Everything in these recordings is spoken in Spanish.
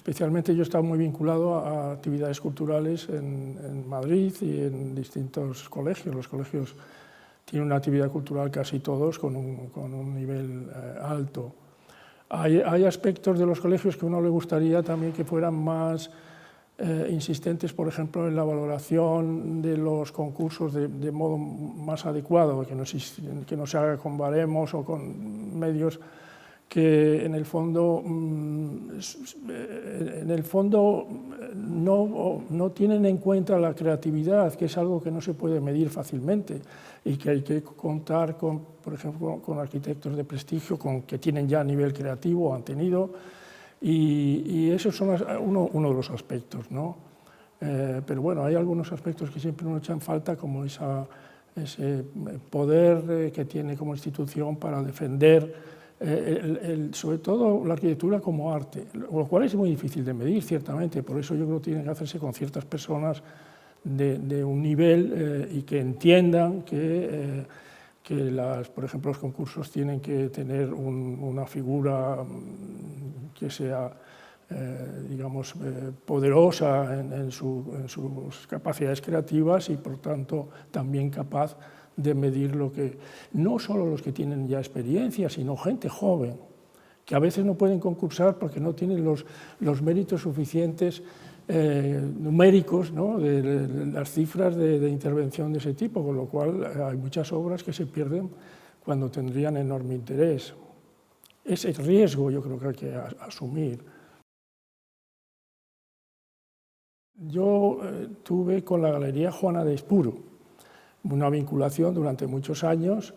especialmente yo he estado muy vinculado a actividades culturales en Madrid y en distintos colegios. Los colegios tienen una actividad cultural casi todos con un nivel alto. Hay aspectos de los colegios que a uno le gustaría también que fueran más insistentes, por ejemplo, en la valoración de los concursos de modo más adecuado, que no se haga con baremos o con medios que en el fondo no tienen en cuenta la creatividad, que es algo que no se puede medir fácilmente y que hay que contar con, por ejemplo, con arquitectos de prestigio que tienen ya nivel creativo, han tenido, y esos son uno de los aspectos, ¿no? Pero bueno, hay algunos aspectos que siempre nos echan falta, como ese poder que tiene como institución para defender sobre todo la arquitectura como arte, lo cual es muy difícil de medir, ciertamente. Por eso yo creo que tiene que hacerse con ciertas personas de un nivel y que entiendan que por ejemplo, los concursos tienen que tener una figura que sea, digamos, poderosa en sus capacidades creativas y, por tanto, también capaz de medir lo que, no solo los que tienen ya experiencia, sino gente joven, que a veces no pueden concursar porque no tienen los méritos suficientes numéricos, ¿no?, de las cifras de intervención de ese tipo, con lo cual hay muchas obras que se pierden cuando tendrían enorme interés. Ese riesgo yo creo que hay que asumir. Yo tuve con la Galería Juana de Espuro una vinculación durante muchos años,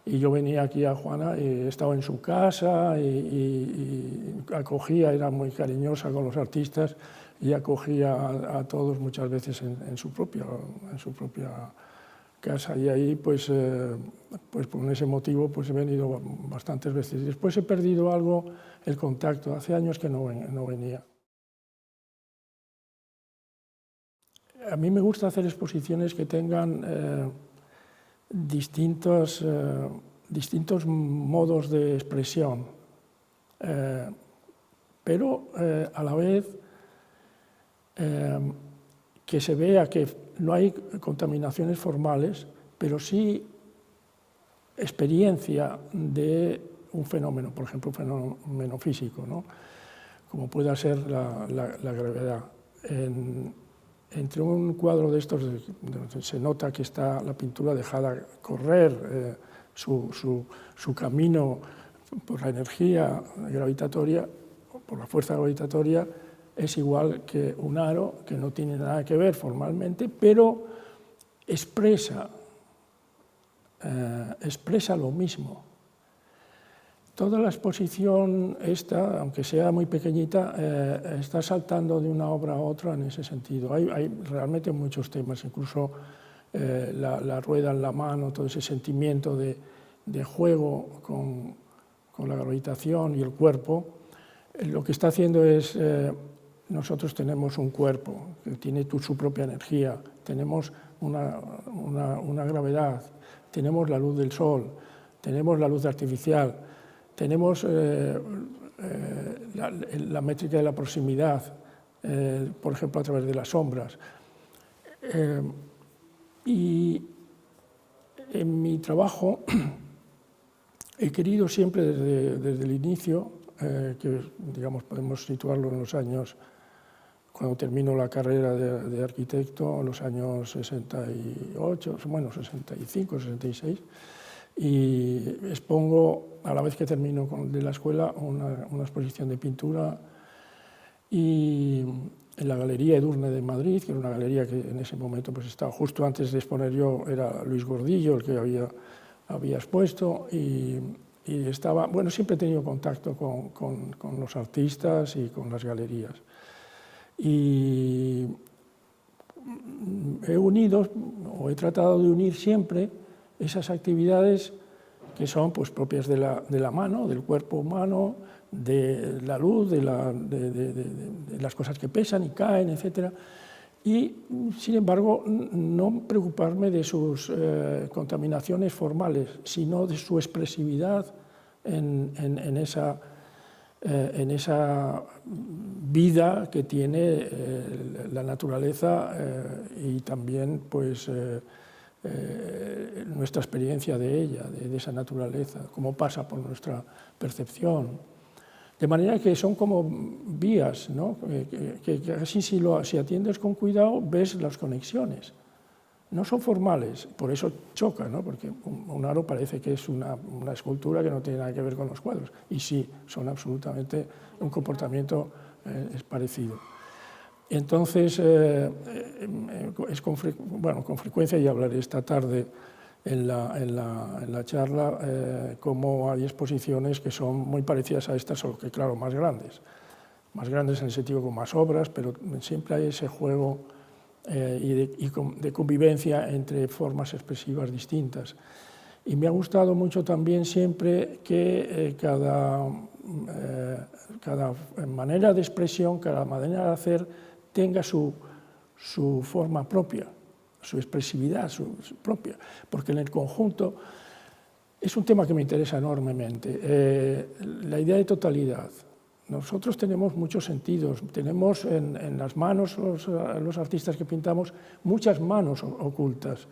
y yo venía aquí a Juana, he estado en su casa y acogía, era muy cariñosa con los artistas y acogía a todos muchas veces en su propia casa, y ahí pues por ese motivo pues he venido bastantes veces. Después he perdido algo el contacto, hace años que no venía. A mí me gusta hacer exposiciones que tengan distintos modos de expresión, pero a la vez que se vea que no hay contaminaciones formales, pero sí experiencia de un fenómeno, por ejemplo, un fenómeno físico, ¿no?, como pueda ser la gravedad. Entre un cuadro de estos, donde se nota que está la pintura dejada correr su camino por la energía gravitatoria, por la fuerza gravitatoria, es igual que un aro que no tiene nada que ver formalmente, pero expresa lo mismo. Toda la exposición esta, aunque sea muy pequeñita, está saltando de una obra a otra en ese sentido. Hay realmente muchos temas, incluso la rueda en la mano, todo ese sentimiento de juego con la gravitación y el cuerpo. Lo que está haciendo es, nosotros tenemos un cuerpo que tiene su propia energía, tenemos una gravedad, tenemos la luz del sol, tenemos la luz artificial, tenemos la métrica de la proximidad, por ejemplo, a través de las sombras. Y en mi trabajo he querido siempre desde el inicio, que digamos podemos situarlo en los años, cuando termino la carrera de arquitecto, en los años 68, bueno, 65, 66, y expongo, a la vez que termino de la escuela, una exposición de pintura y en la Galería Edurne de Madrid, que era una galería que en ese momento pues estaba justo antes de exponer yo, era Luis Gordillo el que había expuesto, y estaba, bueno, siempre he tenido contacto con los artistas y con las galerías. Y he tratado de unir siempre esas actividades que son pues propias de la mano, del cuerpo humano, de la luz, de las cosas que pesan y caen, etc. Y, sin embargo, no preocuparme de sus contaminaciones formales, sino de su expresividad en en esa vida que tiene la naturaleza y también pues, nuestra experiencia de ella, de esa naturaleza, cómo pasa por nuestra percepción. De manera que son como vías, ¿no? que casi si atiendes con cuidado ves las conexiones. No son formales, por eso choca, ¿no? Porque un aro parece que es una escultura que no tiene nada que ver con los cuadros, y sí, son absolutamente, un comportamiento es parecido. Entonces, con frecuencia, y hablaré esta tarde en la charla, cómo hay exposiciones que son muy parecidas a estas, solo que claro, más grandes en el sentido con más obras, pero siempre hay ese juego de convivencia entre formas expresivas distintas. Y me ha gustado mucho también siempre que cada manera de expresión, cada manera de hacer, tenga su forma propia, su expresividad su propia, porque en el conjunto es un tema que me interesa enormemente, la idea de totalidad. Nosotros tenemos muchos sentidos, tenemos en las manos, los artistas que pintamos, muchas manos ocultas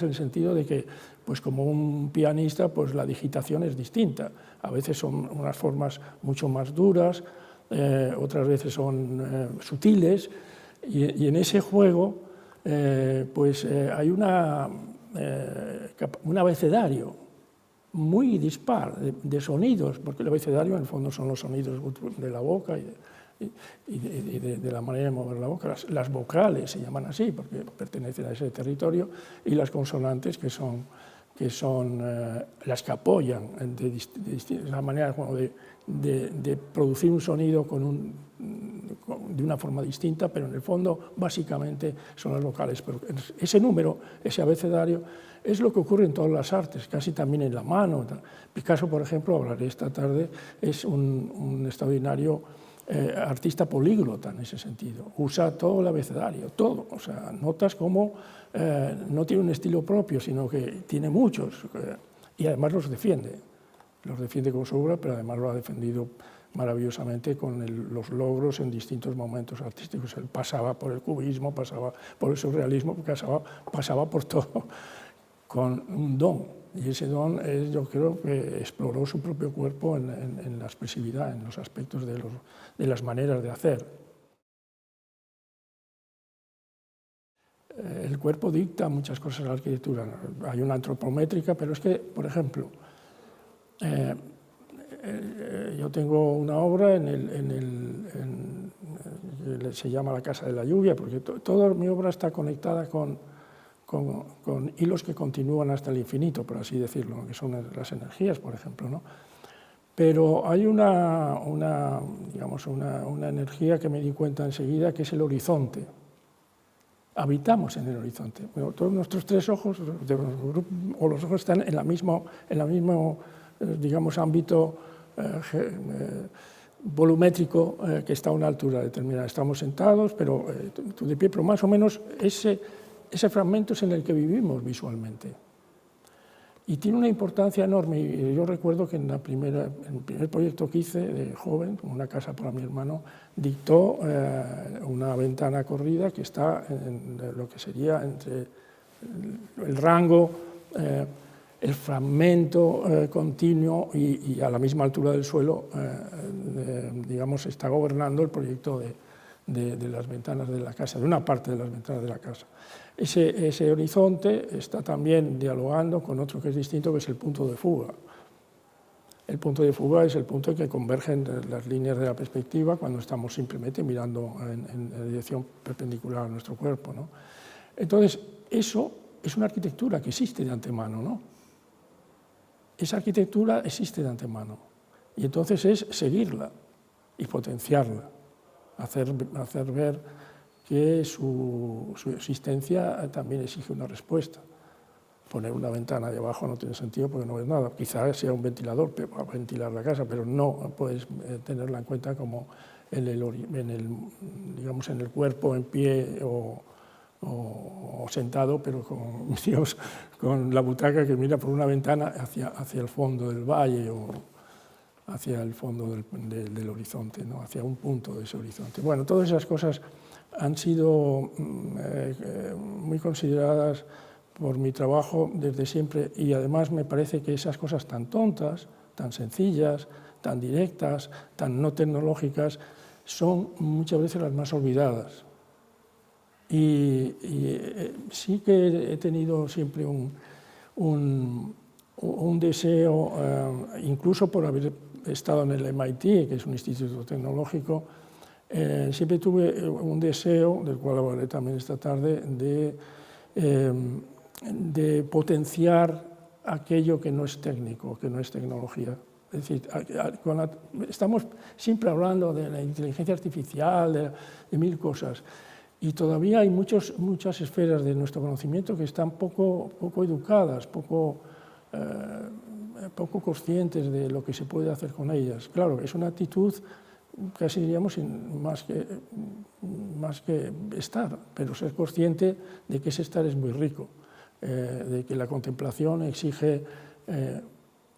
en el sentido de que, pues como un pianista, pues la digitación es distinta. A veces son unas formas mucho más duras, otras veces son sutiles, y en ese juego pues hay un abecedario muy dispar de sonidos, porque el abecedario en el fondo son los sonidos de la boca y de la manera de mover la boca. Las vocales se llaman así porque pertenecen a ese territorio, y las consonantes que son las que apoyan de la manera de producir un sonido de una forma distinta, pero en el fondo básicamente son las vocales. Pero ese número, ese abecedario, es lo que ocurre en todas las artes, casi también en la mano. Picasso, por ejemplo, hablaré esta tarde, es un extraordinario artista políglota en ese sentido. Usa todo el abecedario, todo. O sea, notas cómo no tiene un estilo propio, sino que tiene muchos, y además los defiende con su obra, pero además lo ha defendido maravillosamente con los logros en distintos momentos artísticos. Él pasaba por el cubismo, pasaba por el surrealismo, pasaba por todo con un don, y ese don yo creo que exploró su propio cuerpo en la expresividad, en los aspectos de las maneras de hacer. El cuerpo dicta muchas cosas a la arquitectura. Hay una antropométrica, pero es que, por ejemplo, yo tengo una obra se llama La Casa de la Lluvia, porque toda mi obra está conectada con hilos que continúan hasta el infinito, por así decirlo, que son las energías, por ejemplo, ¿no? Pero hay una energía que me di cuenta enseguida, que es el horizonte. Habitamos en el horizonte. Bueno, todos nuestros tres ojos, o los ojos están en el mismo digamos, ámbito volumétrico que está a una altura determinada. Estamos sentados, pero tú de pie, pero más o menos ese fragmento es en el que vivimos visualmente. Y tiene una importancia enorme. Y yo recuerdo que en el primer proyecto que hice de joven, una casa para mi hermano, dictó una ventana corrida que está en lo que sería entre el rango, el fragmento continuo y a la misma altura del suelo, digamos, está gobernando el proyecto de las ventanas de la casa, de una parte de las ventanas de la casa. Ese horizonte está también dialogando con otro que es distinto, que es el punto de fuga. El punto de fuga es el punto en que convergen las líneas de la perspectiva cuando estamos simplemente mirando en dirección perpendicular a nuestro cuerpo, ¿no? Entonces, eso es una arquitectura que existe de antemano, ¿no? Esa arquitectura existe de antemano, y entonces es seguirla y potenciarla, hacer ver que su existencia también exige una respuesta. Poner una ventana de abajo no tiene sentido porque no ves nada. Quizás sea un ventilador para ventilar la casa, pero no puedes tenerla en cuenta como en el cuerpo, en pie o sentado, pero con la butaca que mira por una ventana hacia el fondo del valle hacia el fondo del horizonte, ¿no? Hacia un punto de ese horizonte. Bueno, todas esas cosas han sido muy consideradas por mi trabajo desde siempre, y además me parece que esas cosas tan tontas, tan sencillas, tan directas, tan no tecnológicas, son muchas veces las más olvidadas. Y sí que he tenido siempre un deseo, incluso por haber estado en el MIT, que es un instituto tecnológico, siempre tuve un deseo, del cual hablaré también esta tarde, de potenciar aquello que no es técnico, que no es tecnología. Es decir, estamos siempre hablando de la inteligencia artificial, de mil cosas, y todavía hay muchas esferas de nuestro conocimiento que están poco educadas, poco conscientes de lo que se puede hacer con ellas. Claro, es una actitud casi diríamos más que estar, pero ser consciente de que ese estar es muy rico, de que la contemplación exige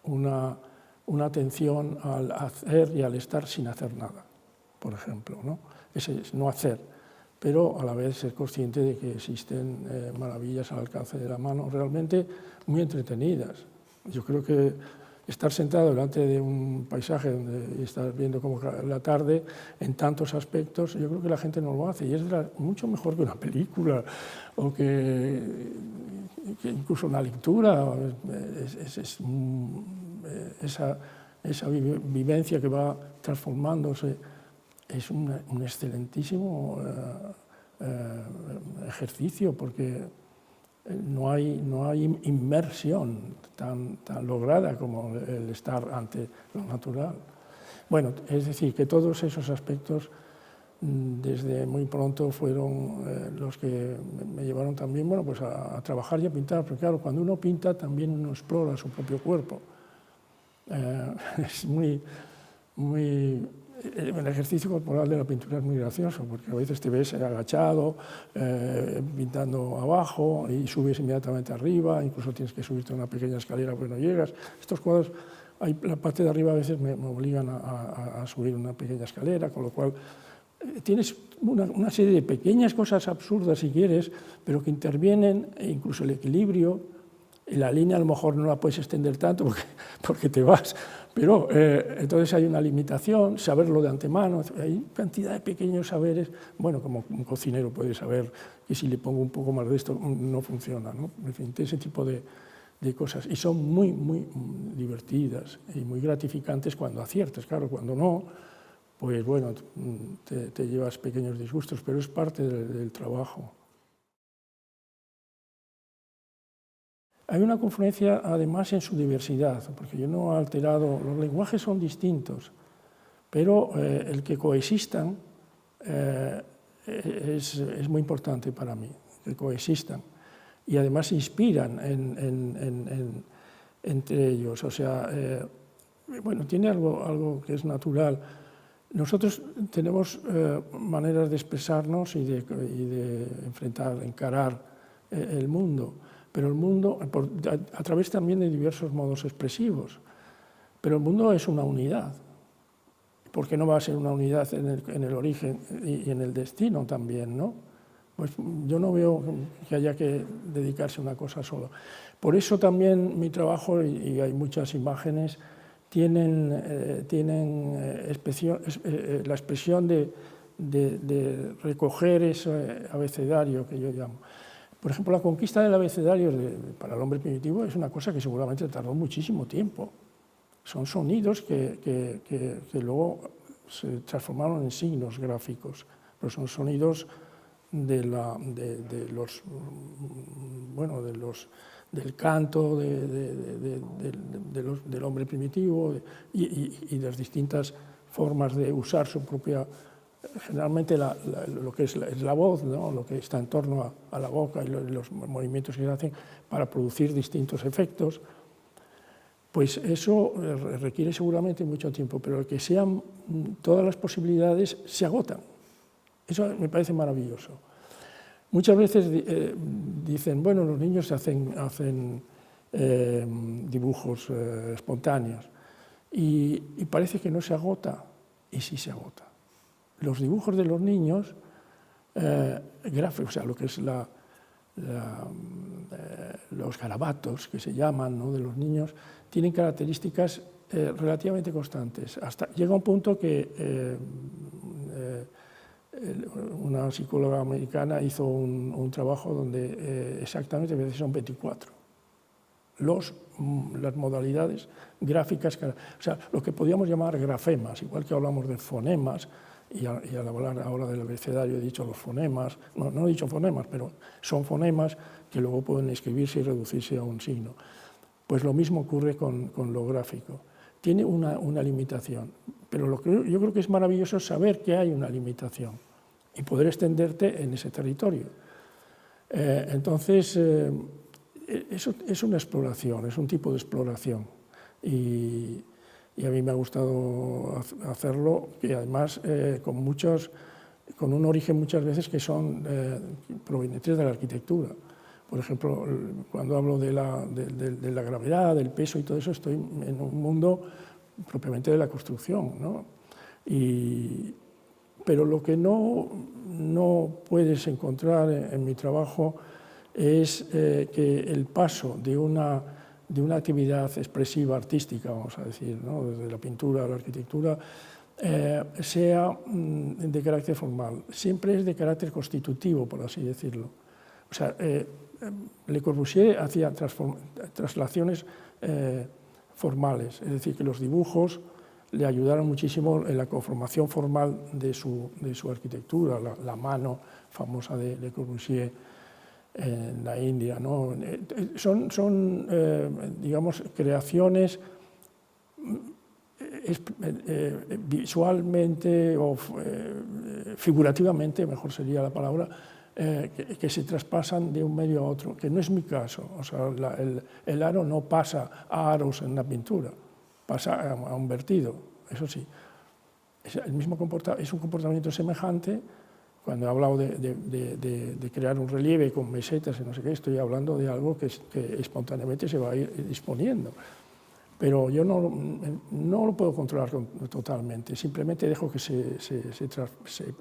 una atención al hacer y al estar sin hacer nada, por ejemplo, ¿no? Ese es no hacer, pero a la vez ser consciente de que existen maravillas al alcance de la mano realmente muy entretenidas. Yo creo que estar sentado delante de un paisaje donde estás viendo como la tarde en tantos aspectos, yo creo que la gente no lo hace, y es mucho mejor que una película o que incluso una lectura. Esa vivencia que va transformándose es un excelentísimo ejercicio, porque no hay inmersión tan lograda como el estar ante lo natural. Bueno, es decir, que todos esos aspectos desde muy pronto fueron los que me llevaron también, bueno, pues a trabajar y a pintar, porque claro, cuando uno pinta también uno explora su propio cuerpo. Es el ejercicio corporal de la pintura es muy gracioso, porque a veces te ves agachado, pintando abajo, y subes inmediatamente arriba, incluso tienes que subirte a una pequeña escalera porque no llegas. Estos cuadros, la parte de arriba a veces me obligan a subir una pequeña escalera, con lo cual tienes una serie de pequeñas cosas absurdas, si quieres, pero que intervienen, e incluso el equilibrio. La línea a lo mejor no la puedes extender tanto porque te vas, pero entonces hay una limitación, saberlo de antemano, hay cantidad de pequeños saberes. Bueno, como un cocinero puede saber que si le pongo un poco más de esto no funciona, ¿no? En fin, ese tipo de cosas. Y son muy divertidas y muy gratificantes cuando aciertas. Claro, cuando no, pues bueno, te llevas pequeños disgustos, pero es parte del trabajo. Hay una confluencia además en su diversidad, porque yo no he alterado, los lenguajes son distintos, pero el que coexistan es muy importante para mí, que coexistan, y además se inspiran entre ellos. O sea, bueno, tiene algo que es natural. Nosotros tenemos maneras de expresarnos y de encarar el mundo, pero el mundo, a través también de diversos modos expresivos, pero el mundo es una unidad. ¿Por qué no va a ser una unidad en el origen y en el destino también, no? Pues yo no veo que haya que dedicarse a una cosa sola. Por eso también mi trabajo, y hay muchas imágenes, tienen la expresión de recoger ese abecedario que yo llamo. Por ejemplo, la conquista del abecedario para el hombre primitivo es una cosa que seguramente tardó muchísimo tiempo. Son sonidos que luego se transformaron en signos gráficos, pero son sonidos del canto del hombre primitivo y las distintas formas de usar su propia. Generalmente lo que es la voz, ¿no? Lo que está en torno a la boca y los movimientos que se hacen para producir distintos efectos, pues eso requiere seguramente mucho tiempo, pero el que sean todas las posibilidades se agotan. Eso me parece maravilloso. Muchas veces dicen, bueno, los niños hacen dibujos espontáneos. y parece que no se agota, y sí se agota. Los dibujos de los niños, gráficos, o sea, lo que es los garabatos que se llaman, ¿no?, de los niños, tienen características relativamente constantes. Llega un punto que una psicóloga americana hizo un trabajo donde exactamente a veces son 24 las modalidades gráficas, o sea, lo que podríamos llamar grafemas, igual que hablamos de fonemas, y al hablar ahora del abecedario he dicho los fonemas, no he dicho fonemas, pero son fonemas que luego pueden escribirse y reducirse a un signo. Pues lo mismo ocurre con lo gráfico. Tiene una limitación, pero lo que yo creo que es maravilloso es saber que hay una limitación y poder extenderte en ese territorio. Entonces, es una exploración, es un tipo de exploración y a mí me ha gustado hacerlo, y además con un origen muchas veces que son provenientes de la arquitectura. Por ejemplo, cuando hablo de la gravedad, del peso y todo eso, estoy en un mundo propiamente de la construcción, ¿no? Pero lo que no puedes encontrar en mi trabajo es que el paso de una actividad expresiva artística, vamos a decir, ¿no?, desde la pintura a la arquitectura, sea de carácter formal. Siempre es de carácter constitutivo, por así decirlo. O sea, Le Corbusier hacía traslaciones formales, es decir, que los dibujos le ayudaron muchísimo en la conformación formal de su arquitectura, la mano famosa de Le Corbusier en la India, ¿no? Son digamos, creaciones visualmente o figurativamente, mejor sería la palabra, que se traspasan de un medio a otro, que no es mi caso. O sea, el aro no pasa a aros en la pintura, pasa a un vertido, eso sí. Es un comportamiento semejante. Cuando he hablado de crear un relieve con mesetas y no sé qué, estoy hablando de algo que espontáneamente se va a ir disponiendo. Pero yo no lo puedo controlar totalmente, simplemente dejo que se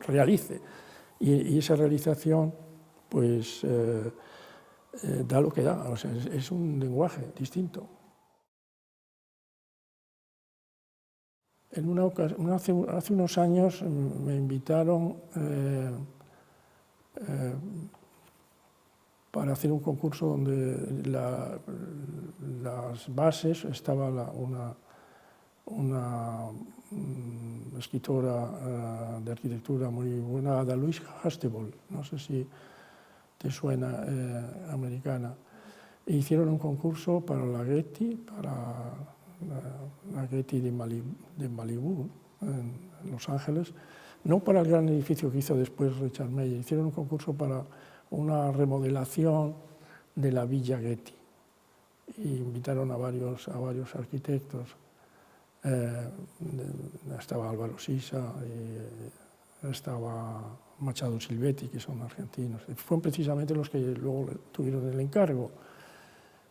realice. Y esa realización, pues, da lo que da, o sea, es un lenguaje distinto. Hace unos años me invitaron para hacer un concurso donde las bases estaba una escritora de arquitectura muy buena, Ada Louise Huxtable, no sé si te suena, americana. E hicieron un concurso para la Getty, la Getty de Malibu, en Los Ángeles, no para el gran edificio que hizo después Richard Meier, hicieron un concurso para una remodelación de la Villa Getty. Y invitaron a varios arquitectos. Estaba Álvaro Sisa, y estaba Machado Silvetti, que son argentinos. Fueron precisamente los que luego tuvieron el encargo.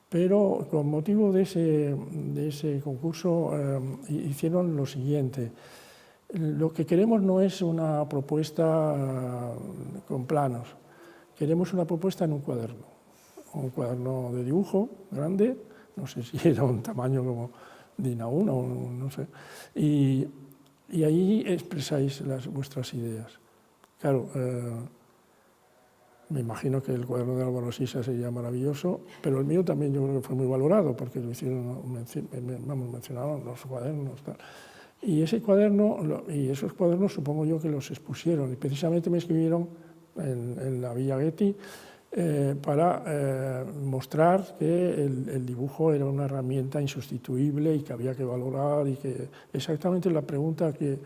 Pero con motivo de ese concurso hicieron lo siguiente. Lo que queremos no es una propuesta con planos, queremos una propuesta en un cuaderno de dibujo grande, no sé si era un tamaño como DIN A1 o no sé, y ahí expresáis vuestras ideas. Claro, me imagino que el cuaderno de Álvaro Sisa sería maravilloso, pero el mío también yo creo que fue muy valorado, porque lo hicieron, mencionaron los cuadernos, tal. Y ese cuaderno, y esos cuadernos supongo yo que los expusieron, y precisamente me escribieron en la Villa Getty para mostrar que el dibujo era una herramienta insustituible y que había que valorar, y que exactamente la pregunta que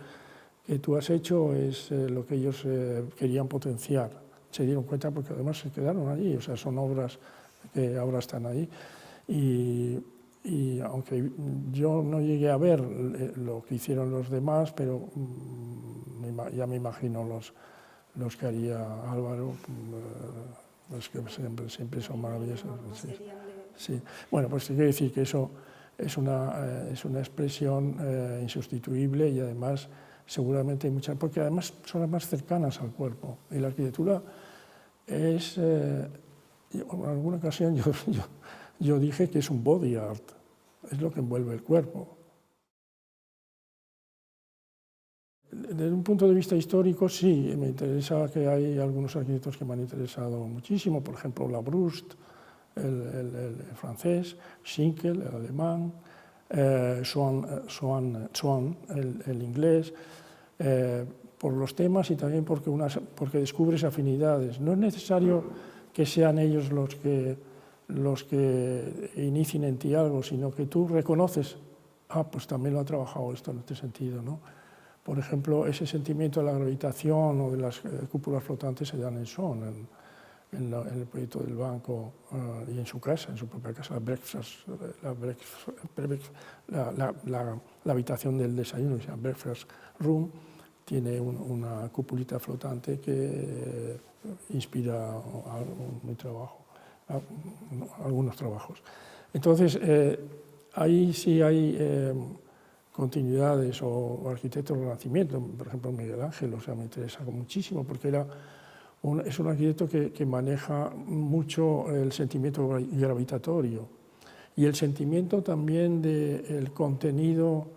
tú has hecho es lo que ellos querían potenciar. Se dieron cuenta porque además se quedaron allí, o sea, son obras que ahora están ahí. Y aunque yo no llegué a ver lo que hicieron los demás, pero ya me imagino los que haría Álvaro, los que siempre son maravillosos. Sí. Sí. Bueno, pues quiero decir que eso es una expresión insustituible y además seguramente hay muchas, porque además son las más cercanas al cuerpo. Y la arquitectura es, en alguna ocasión yo dije que es un body art, es lo que envuelve el cuerpo. Desde un punto de vista histórico, sí, me interesa que hay algunos arquitectos que me han interesado muchísimo, por ejemplo, Labrouste, el francés, Schinkel, el alemán, Swan, el inglés, por los temas y también porque descubres afinidades. No es necesario que sean ellos los que inicien en ti algo, sino que tú reconoces, pues también lo ha trabajado esto en este sentido, ¿no? Por ejemplo, ese sentimiento de la gravitación o de las cúpulas flotantes se dan en Swan, en el proyecto del banco y en su casa, en su propia casa, la habitación del desayuno, que se llama Breakfast Room, tiene una cúpulita flotante que inspira mi trabajo, algunos trabajos. Entonces, ahí sí hay continuidades o arquitectos del Renacimiento, por ejemplo Miguel Ángel, o sea, me interesa muchísimo porque es un arquitecto que maneja mucho el sentimiento gravitatorio y el sentimiento también del contenido,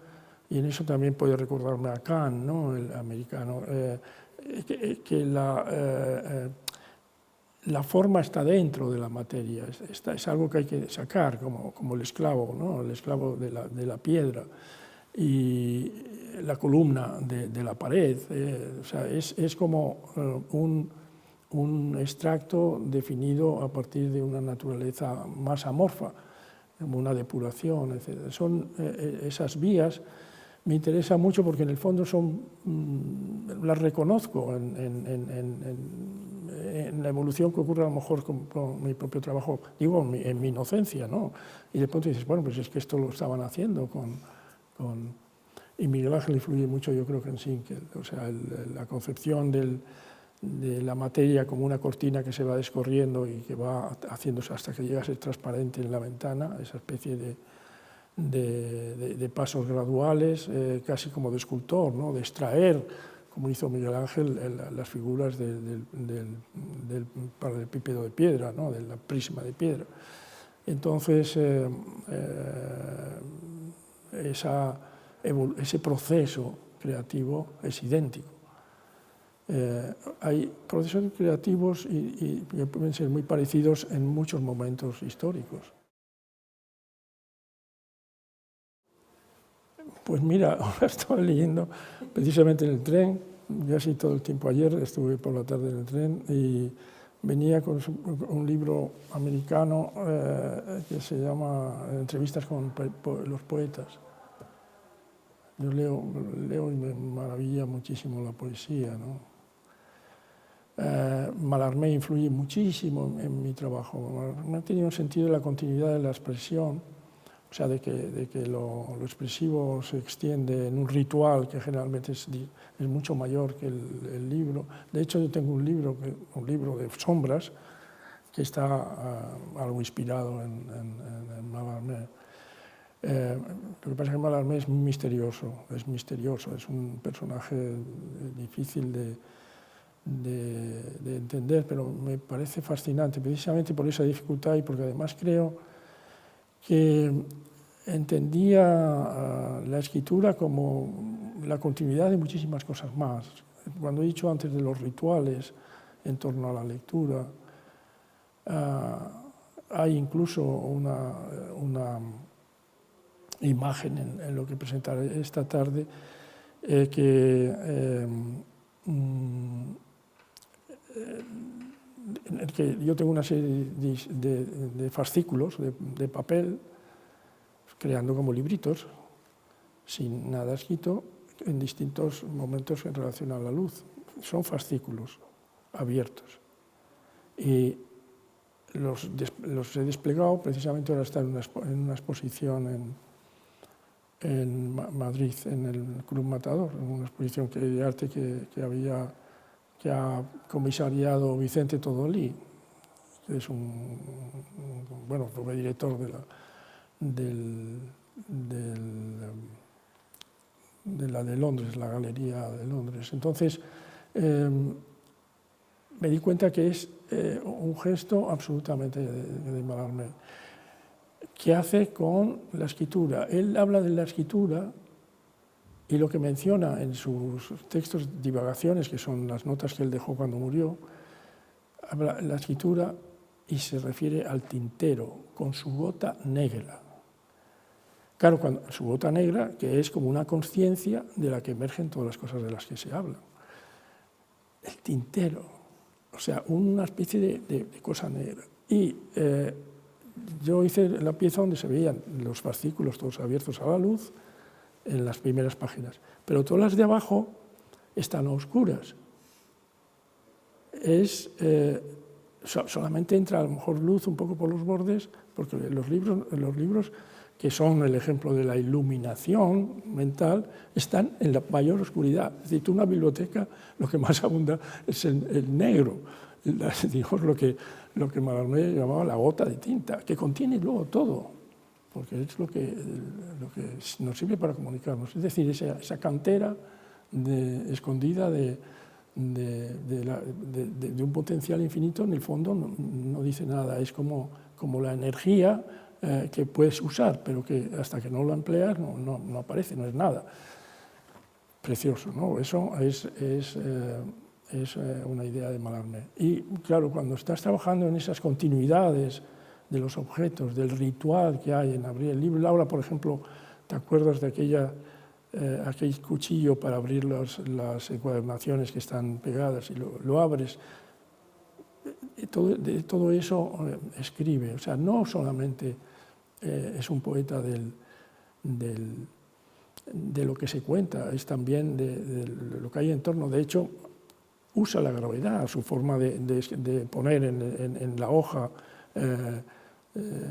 y en eso también puede recordarme a Kant, ¿no? El americano, que la forma está dentro de la materia, es algo que hay que sacar, como el esclavo, ¿no? El esclavo de la piedra y la columna de la pared, o sea, es como un extracto definido a partir de una naturaleza más amorfa, como una depuración, etc. Son esas vías, me interesa mucho porque en el fondo las reconozco en la evolución que ocurre a lo mejor con mi propio trabajo, digo, en mi inocencia, ¿no? Y de pronto dices, bueno, pues es que esto lo estaban haciendo y Miguel Ángel influye mucho, yo creo que en Schinkel, o sea, la concepción de la materia como una cortina que se va descorriendo y que va haciéndose hasta que llega a ser transparente en la ventana, esa especie de pasos graduales, casi como de escultor, ¿no? De extraer, como hizo Miguel Ángel, las figuras del paralelepípedo de piedra, ¿no? De la prisma de piedra. Entonces, ese proceso creativo es idéntico. Hay procesos creativos y pueden ser muy parecidos en muchos momentos históricos. Pues mira, ahora estaba leyendo precisamente en el tren, casi todo el tiempo ayer, estuve por la tarde en el tren y venía con un libro americano que se llama Entrevistas con los poetas. Yo leo y me maravilla muchísimo la poesía, ¿no? Mallarmé influye muchísimo en mi trabajo. Mallarmé ha tenido un sentido de la continuidad de la expresión, o sea, de que lo expresivo se extiende en un ritual que generalmente es mucho mayor que el libro. De hecho, yo tengo un libro de sombras que está algo inspirado en Mallarmé. Lo que pasa es que Mallarmé es misterioso, es un personaje difícil de entender, pero me parece fascinante, precisamente por esa dificultad y porque además creo que entendía la escritura como la continuidad de muchísimas cosas más. Cuando he dicho antes de los rituales en torno a la lectura, hay incluso una imagen en lo que presentaré esta tarde en el que yo tengo una serie de fascículos de papel, creando como libritos, sin nada escrito, en distintos momentos en relación a la luz. Son fascículos abiertos. Y los he desplegado, precisamente ahora está en una exposición en Madrid, en el Club Matador, en una exposición de arte que ha comisariado Vicente Todolí, que es fue director de la de Londres, la Galería de Londres. Entonces, me di cuenta que es un gesto absolutamente de Mallarmé. ¿Qué hace con la escritura? Él habla de la escritura y lo que menciona en sus textos divagaciones, que son las notas que él dejó cuando murió, habla de la escritura y se refiere al tintero, con su gota negra. Claro, su gota negra, que es como una conciencia de la que emergen todas las cosas de las que se habla. El tintero, o sea, una especie de cosa negra. Y yo hice la pieza donde se veían los fascículos todos abiertos a la luz en las primeras páginas, pero todas las de abajo están a oscuras. Solamente entra a lo mejor luz un poco por los bordes, porque los libros que son el ejemplo de la iluminación mental, están en la mayor oscuridad. Es decir, una biblioteca lo que más abunda es el negro, digamos, lo que Mallarmé llamaba la gota de tinta, que contiene luego todo, porque es lo que nos sirve para comunicarnos. Es decir, esa cantera escondida de un potencial infinito, en el fondo no dice nada, es como la energía que puedes usar, pero que hasta que no lo empleas no aparece, no es nada. Precioso, ¿no? Eso es una idea de Mallarmé. Y claro, cuando estás trabajando en esas continuidades de los objetos, del ritual que hay en abrir el libro, Laura, por ejemplo, ¿te acuerdas de aquel cuchillo para abrir las encuadernaciones que están pegadas y lo abres? De todo eso escribe, o sea, no solamente es un poeta de lo que se cuenta, es también de lo que hay en torno. De hecho, usa la gravedad, su forma de poner en la hoja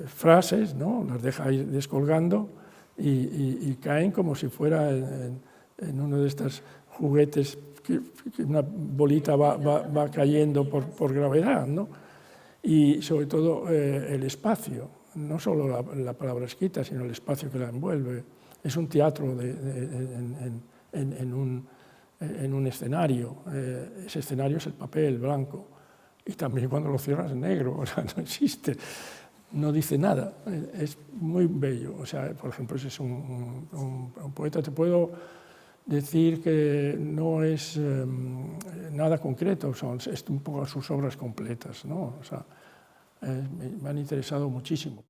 frases, ¿no? Las deja ahí descolgando y caen como si fuera en uno de estos juguetes que una bolita va cayendo por gravedad, ¿no? Y sobre todo el espacio, no solo la palabra escrita, sino el espacio que la envuelve. Es un teatro en un escenario. Ese escenario es el papel blanco. Y también cuando lo cierras es negro, o sea, no existe, no dice nada. Es muy bello. O sea, por ejemplo, ese es un poeta. Te puedo decir que no es nada concreto, es un poco sus obras completas, ¿no? O sea, me han interesado muchísimo.